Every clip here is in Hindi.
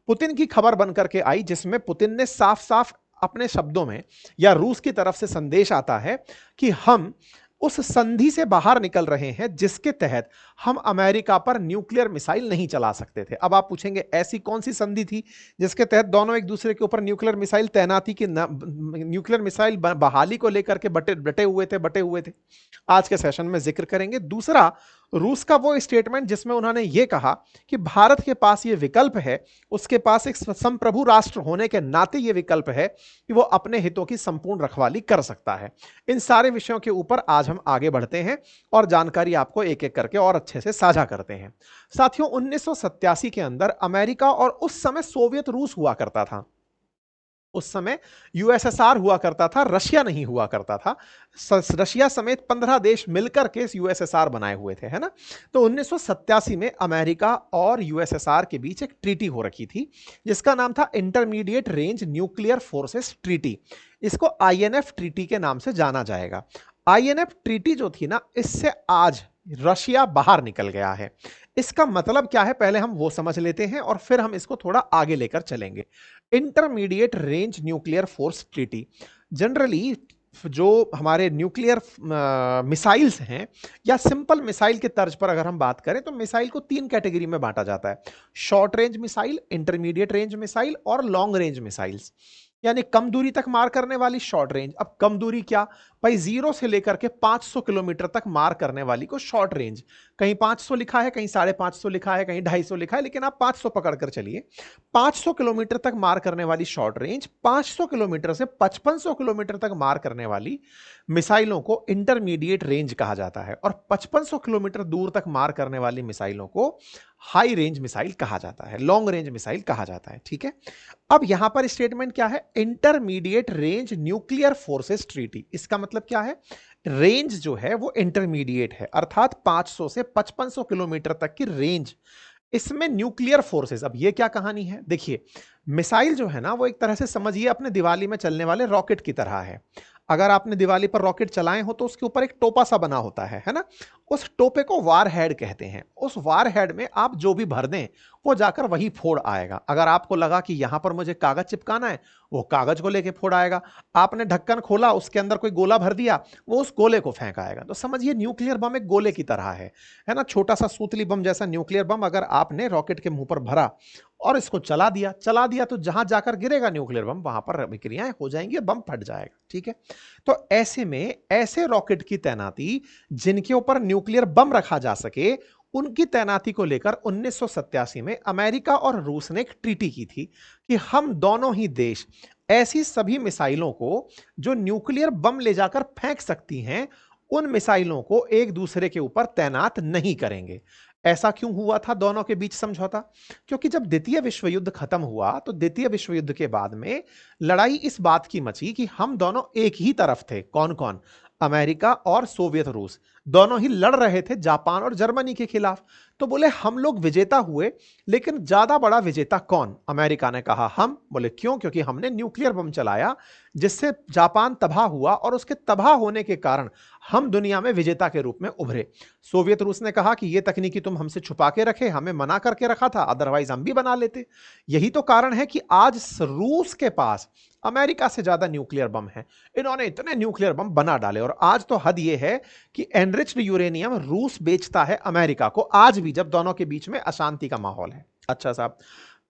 पुतिन की खबर बनकर के आई, जिसमें पुतिन ने साफ साफ अपने शब्दों में या रूस की तरफ से संदेश आता है कि हम उस संधि से बाहर निकल रहे हैं जिसके तहत हम अमेरिका पर न्यूक्लियर मिसाइल नहीं चला सकते थे। अब आप पूछेंगे ऐसी कौन सी संधि थी जिसके तहत दोनों एक दूसरे के ऊपर न्यूक्लियर मिसाइल तैनाती की न्यूक्लियर मिसाइल बहाली को लेकर के बटे हुए थे। आज के सेशन में जिक्र करेंगे। दूसरा, रूस का वो स्टेटमेंट जिसमें उन्होंने ये कहा कि भारत के पास ये विकल्प है, उसके पास एक संप्रभु राष्ट्र होने के नाते ये विकल्प है कि वो अपने हितों की संपूर्ण रखवाली कर सकता है। इन सारे विषयों के ऊपर आज हम आगे बढ़ते हैं और जानकारी आपको एक एक करके और अच्छे से साझा करते हैं। साथियों, 1987 के अंदर अमेरिका और उस समय सोवियत रूस हुआ करता था। उस समय यूएसएसआर हुआ करता था, रशिया नहीं हुआ करता था। रशिया समेत 15 देश मिलकर के यूएसएसआर बनाए हुए थे, है ना। तो 1987 में अमेरिका और यूएसएसआर के बीच एक ट्रीटी हो रखी थी जिसका नाम था intermediate range nuclear forces treaty. इसको आईएनएफ ट्रीटी के नाम से जाना जाएगा। आईएनएफ ट्रीटी जो थी ना, इससे आज रशिया बाहर निकल गया है। इसका मतलब क्या है, पहले हम वो समझ लेते हैं और फिर हम इसको थोड़ा आगे लेकर चलेंगे। Intermediate range nuclear force treaty generally जो हमारे न्यूक्लियर मिसाइल्स हैं या सिंपल मिसाइल के तर्ज पर अगर हम बात करें तो मिसाइल को 3 कैटेगरी में बांटा जाता है: short range missile, intermediate range missile और लॉन्ग रेंज मिसाइल्स। यानी कम दूरी तक मार करने वाली शॉर्ट रेंज। अब कम दूरी क्या भाई, 0 से लेकर के 500 किलोमीटर तक मार करने वाली को शॉर्ट रेंज। कहीं 500 लिखा है, कहीं 550 लिखा है, कहीं 250 लिखा है, लेकिन आप 500 पकड़ कर चलिए। 500 किलोमीटर तक मार करने वाली शॉर्ट रेंज, 500 किलोमीटर से 5500 किलोमीटर तक मार करने वाली मिसाइलों को इंटरमीडिएट रेंज कहा जाता है और 5500 किलोमीटर दूर तक मार करने वाली मिसाइलों को हाई रेंज मिसाइल कहा जाता है, लॉन्ग रेंज मिसाइल कहा जाता है। ठीक है, अब यहां पर स्टेटमेंट क्या है, intermediate range nuclear forces treaty. इसका मतलब क्या है, रेंज जो है वो इंटरमीडिएट है, अर्थात 500 से 5500 किलोमीटर तक की रेंज। इसमें न्यूक्लियर फोर्सेस, अब ये क्या कहानी है, देखिए मिसाइल जो है ना वो एक तरह से समझिए अपने दिवाली में चलने वाले रॉकेट की तरह है। अगर आपने दिवाली पर रॉकेट चलाए हो तो उसके ऊपर एक टोपा सा बना होता है ना। उस टोपे को वार हेड कहते हैं। उस वार हेड में आप जो भी भर दें वो जाकर वही फोड़ आएगा। अगर आपको लगा कि यहां पर मुझे कागज चिपकाना है, वो कागज को लेके फोड़ आएगा। आपने ढक्कन खोला, उसके अंदर कोई गोला भर दिया, वो उस गोले को फेंक आएगा। तो समझिए न्यूक्लियर बम एक गोले की तरह है ना, छोटा सा सूतली बम जैसा न्यूक्लियर बम अगर आपने रॉकेट के मुंह पर भरा और इसको चला दिया तो जहां जाकर गिरेगा न्यूक्लियर बम वहां पर विक्रियाएं हो जाएंगी, बम फट जाएगा। ठीक है, तो ऐसे में ऐसे रॉकेट की तैनाती जिनके ऊपर न्यूक्लियर बम रखा जा सके, उनकी तैनाती को लेकर 1987 में अमेरिका और रूस ने एक ट्रीटी की थी कि हम दोनों ही देश ऐसी सभी मिसाइलों को जो न्यूक्लियर बम ले जाकर फेंक सकती हैं, उन मिसाइलों को एक दूसरे के ऊपर तैनात नहीं करेंगे। ऐसा क्यों हुआ था दोनों के बीच समझौता? क्योंकि जब द्वितीय विश्व युद्ध खत्म हुआ तो द्वितीय विश्व युद्ध के बाद में लड़ाई इस बात की मची कि हम दोनों एक ही तरफ थे। कौन कौन? अमेरिका और सोवियत रूस दोनों ही लड़ रहे थे जापान और जर्मनी के खिलाफ। तो बोले हम लोग विजेता हुए, लेकिन ज्यादा बड़ा विजेता कौन? अमेरिका ने कहा हम। बोले क्यों? क्योंकि हमने न्यूक्लियर बम चलाया जिससे जापान तबाह हुआ और उसके तबाह होने के कारण हम दुनिया में विजेता के रूप में उभरे। सोवियत रूस ने कहा कि यह तकनीकी तुम हमसे छुपा के रखे, हमें मना करके रखा था, अदरवाइज हम भी बना लेते। यही तो कारण है कि आज रूस के पास अमेरिका से ज्यादा न्यूक्लियर बम है। इन्होंने इतने न्यूक्लियर बम बना डाले और आज तो हद यह है कि एनरिच्ड यूरेनियम रूस बेचता है अमेरिका को, आज भी जब दोनों के बीच में अशांति का माहौल है। अच्छा साहब,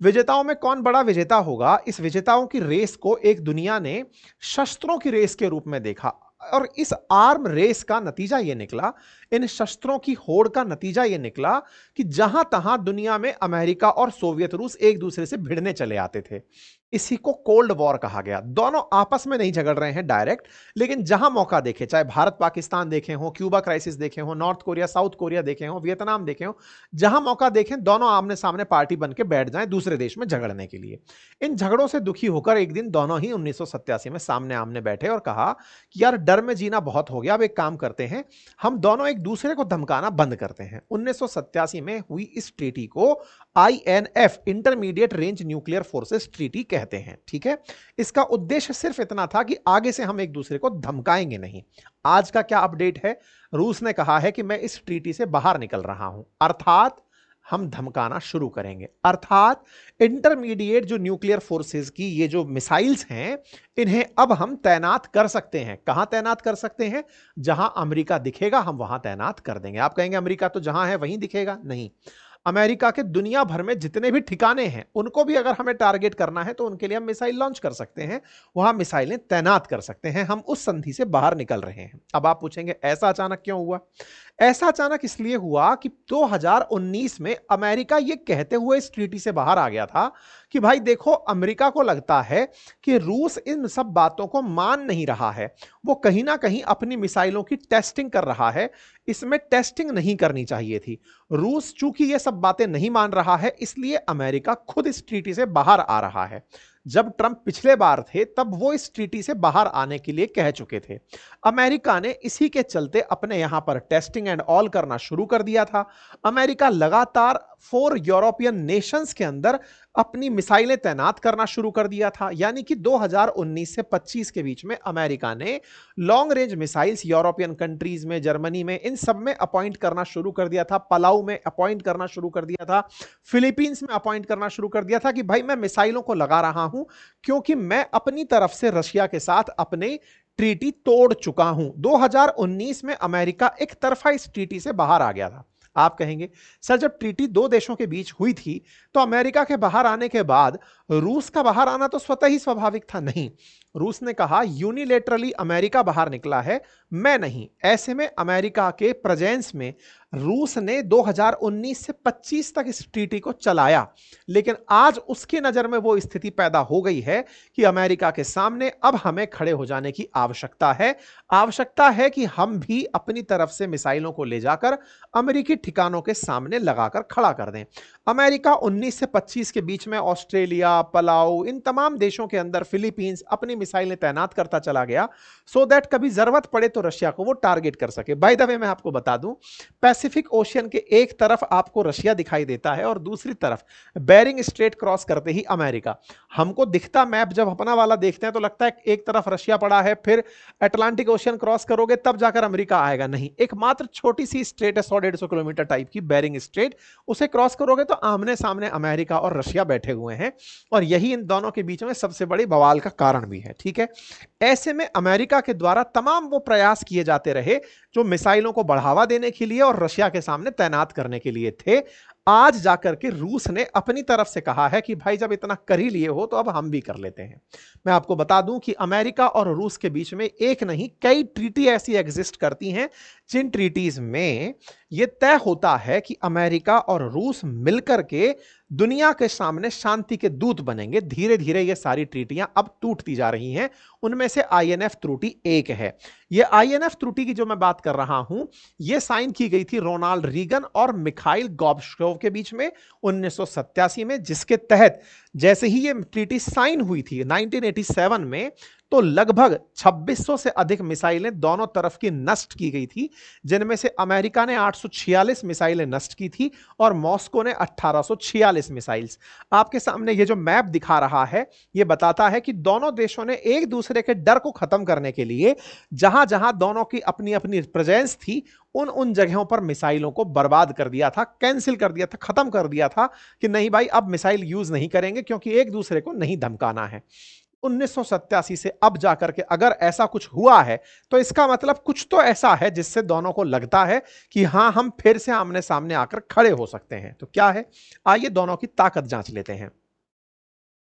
विजेताओं में कौन बड़ा विजेता होगा? इस विजेताओं की रेस को एक दुनिया ने शस्त्रों की रेस के रूप में देखा और इस आर्म रेस का नतीजा यह निकला, इन शस्त्रों की होड़ का नतीजा यह निकला कि जहां तहां दुनिया में अमेरिका और सोवियत रूस एक दूसरे से भिड़ने चले आते थे। इसी को कोल्ड वॉर कहा गया। दोनों आपस में नहीं झगड़ रहे हैं डायरेक्ट, लेकिन जहां मौका देखे, चाहे भारत पाकिस्तान देखे हो, क्यूबा क्राइसिस देखे हो, नॉर्थ कोरिया साउथ कोरिया देखे हो, वियतनाम देखे हो, जहां मौका देखें दोनों आमने सामने पार्टी बन के बैठ जाएं दूसरे देश में झगड़ने के लिए। इन झगड़ों से दुखी होकर एक दिन दोनों ही 1987 में सामने आमने बैठे और कहा कि यार डर में जीना बहुत हो गया, अब एक काम करते हैं, हम दोनों एक दूसरे को धमकाना बंद करते हैं। 1987 में हुई इस ट्रीटी को INF intermediate range nuclear forces treaty कहते हैं। ठीक है, इसका उद्देश्य सिर्फ इतना था कि आगे से हम एक दूसरे को धमकाएंगे नहीं। आज का क्या अपडेट है? रूस ने कहा है कि मैं इस ट्रीटी से बाहर निकल रहा हूं, अर्थात हम धमकाना शुरू करेंगे। अर्थात इंटरमीडिएट जो न्यूक्लियर फोर्सेस की ये जो मिसाइल्स हैं, इन्हें अब हम तैनात कर सकते हैं। कहां तैनात कर सकते हैं? जहां अमेरिका दिखेगा हम वहां तैनात कर देंगे। आप कहेंगे अमेरिका तो जहां है वहीं दिखेगा, नहीं। अमेरिका के दुनिया भर में जितने भी ठिकाने हैं उनको भी अगर हमें टारगेट करना है तो उनके लिए हम मिसाइल लॉन्च कर सकते हैं, वहां मिसाइलें तैनात कर सकते हैं। हम उस संधि से बाहर निकल रहे हैं। अब आप पूछेंगे ऐसा अचानक क्यों हुआ? ऐसा अचानक इसलिए हुआ कि 2019 में अमेरिका ये कहते हुए इस ट्रीटी से बाहर आ गया था कि भाई देखो, अमेरिका को लगता है कि रूस इन सब बातों को मान नहीं रहा है, वो कहीं ना कहीं अपनी मिसाइलों की टेस्टिंग कर रहा है, इसमें टेस्टिंग नहीं करनी चाहिए थी। रूस चूंकि ये सब बातें नहीं मान रहा है, इसलिए अमेरिका खुद इस ट्रीटी से बाहर आ रहा है। जब ट्रंप पिछले बार थे तब वो इस ट्रीटी से बाहर आने के लिए कह चुके थे। अमेरिका ने इसी के चलते अपने यहां पर टेस्टिंग एंड ऑल करना शुरू कर दिया था। अमेरिका लगातार 4 यूरोपियन नेशंस के अंदर अपनी मिसाइलें तैनात करना शुरू कर दिया था। यानी कि 2019 से 25 के बीच में अमेरिका ने long range missiles European countries में, जर्मनी में, इन सब में अपॉइंट करना शुरू कर दिया था। पलाऊ में अपॉइंट करना शुरू कर दिया था, फिलीपींस में अपॉइंट करना शुरू कर दिया था कि भाई मैं मिसाइलों को लगा रहा हूं क्योंकि मैं अपनी तरफ से रशिया के साथ अपने ट्रीटी तोड़ चुका हूं। 2019 में अमेरिका एक तरफा इस ट्रीटी से बाहर आ गया था। आप कहेंगे सर, जब ट्रीटी दो देशों के बीच हुई थी तो अमेरिका के बाहर आने के बाद रूस का बाहर आना तो स्वतः ही स्वाभाविक था। नहीं, रूस ने कहा यूनिलेटरली अमेरिका बाहर निकला है, मैं नहीं। ऐसे में अमेरिका के प्रेजेंस में रूस ने 2019 से 25 तक इस ट्रीटी को चलाया। लेकिन आज उसकी नजर में वो स्थिति पैदा हो गई है कि अमेरिका के सामने अब हमें खड़े हो जाने की आवश्यकता है। आवश्यकता है कि हम भी अपनी तरफ से मिसाइलों को ले जाकर अमेरिकी ठिकानों के सामने लगाकर खड़ा कर दें। अमेरिका 19 से 25 के बीच में ऑस्ट्रेलिया, पलाऊ, इन तमाम देशों के अंदर, फिलीपींस, अपनी मिसाइलें तैनात करता चला गया सो दैट कभी जरूरत पड़े तो रशिया को वो टारगेट कर सके। बाय द वे मैं आपको बता दूं, पैसिफिक ओशियन के एक तरफ आपको रशिया दिखाई देता है और दूसरी तरफ बेरिंग स्ट्रेट क्रॉस करते ही अमेरिका। हमको दिखता मैप जब अपना वाला देखते हैं तो लगता है एक तरफ रशिया पड़ा है, फिर अटलांटिक ओशियन क्रॉस करोगे तब जाकर अमेरिका आएगा। नहीं, एकमात्र छोटी सी स्ट्रेट है 100-150 किलोमीटर टाइप की, बेरिंग स्ट्रेट, उसे क्रॉस करोगे तो आमने सामने अमेरिका और रशिया बैठे हुए हैं और यही इन दोनों के बीच में सबसे बड़ी बवाल का कारण भी है। ठीक है, ऐसे में अमेरिका के द्वारा तमाम वो प्रयास किए जाते रहे जो मिसाइलों को बढ़ावा देने के लिए और रशिया के सामने तैनात करने के लिए थे। आज जाकर के रूस ने अपनी तरफ से कहा है कि भाई जब इतना कर ही लिए हो तो अब हम भी कर लेते हैं। मैं आपको बता दूं कि अमेरिका और रूस के बीच में एक नहीं कई ट्रीटी ऐसी एग्जिस्ट करती हैं जिन ट्रीटीज में यह तय होता है कि अमेरिका और रूस मिलकर के दुनिया के सामने शांति के दूत बनेंगे। धीरे धीरे ये सारी ट्रीटियां अब टूटती जा रही हैं। उनमें से आईएनएफ त्रुटि एक है। ये आईएनएफ त्रुटि की जो मैं बात कर रहा हूं, ये साइन की गई थी रोनाल्ड रीगन और मिखाइल गॉर्बाचोव के बीच में 1987 में, जिसके तहत जैसे ही ये ट्रीटी साइन हुई थी 1987 में, तो लगभग 2600 से अधिक मिसाइलें दोनों तरफ की नष्ट की गई थी, जिनमें से अमेरिका ने 846 मिसाइलें नष्ट की थी और मॉस्को ने 1846 मिसाइल्स। आपके सामने ये जो मैप दिखा रहा है, ये बताता है कि दोनों देशों ने एक दूसरे के डर को खत्म करने के लिए जहां जहां दोनों की अपनी अपनी प्रेजेंस थी, उन उन जगहों पर मिसाइलों को बर्बाद कर दिया था, कैंसिल कर दिया था, खत्म कर दिया था कि नहीं भाई अब मिसाइल यूज नहीं करेंगे क्योंकि एक दूसरे को नहीं धमकाना है। 1987 से अब जाकर के अगर ऐसा कुछ हुआ है तो इसका मतलब कुछ तो ऐसा है जिससे दोनों को लगता है कि हां हम फिर से आमने सामने आकर खड़े हो सकते हैं। तो क्या है, आइए दोनों की ताकत जांच लेते हैं।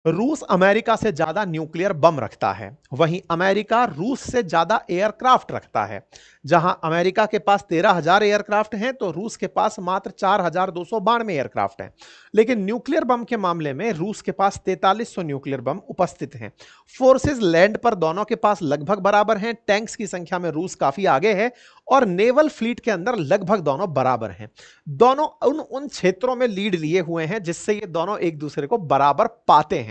रूस अमेरिका से ज्यादा न्यूक्लियर बम रखता है, वहीं अमेरिका रूस से ज्यादा एयरक्राफ्ट रखता है। जहां अमेरिका के पास 13,000 एयरक्राफ्ट हैं तो रूस के पास मात्र 4,292 एयरक्राफ्ट हैं। लेकिन न्यूक्लियर बम के मामले में रूस के पास 4300 न्यूक्लियर बम उपस्थित हैं। फोर्सेस लैंड पर दोनों के पास लगभग बराबर हैं, टैंक्स की संख्या में रूस काफी आगे है और नेवल फ्लीट के अंदर लगभग दोनों बराबर हैं। दोनों उन क्षेत्रों में लीड लिए हुए हैं जिससे ये दोनों एक दूसरे को बराबर पाते हैं।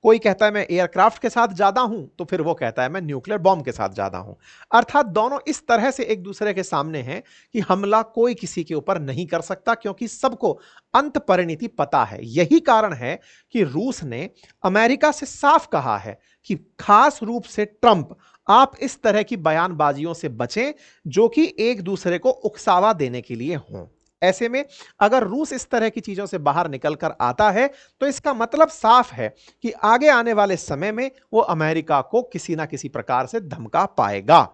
कोई कहता है मैं एयरक्राफ्ट के साथ ज्यादा हूं तो फिर वो कहता है मैं न्यूक्लियर बॉम्ब के साथ ज्यादा हूं। अर्थात दोनों इस तरह से एक दूसरे के सामने हैं कि हमला कोई किसी के ऊपर नहीं कर सकता क्योंकि सबको अंत परिणति पता है। यही कारण है कि रूस ने अमेरिका से साफ कहा है कि खास रूप से ट्रंप, आप इस तरह की बयानबाजियों से बचें जो कि एक दूसरे को उकसावा देने के लिए हों। ऐसे में अगर रूस इस तरह की चीजों से बाहर निकल कर आता है तो इसका मतलब साफ है कि आगे आने वाले समय में वो अमेरिका को किसी ना किसी प्रकार से धमका पाएगा।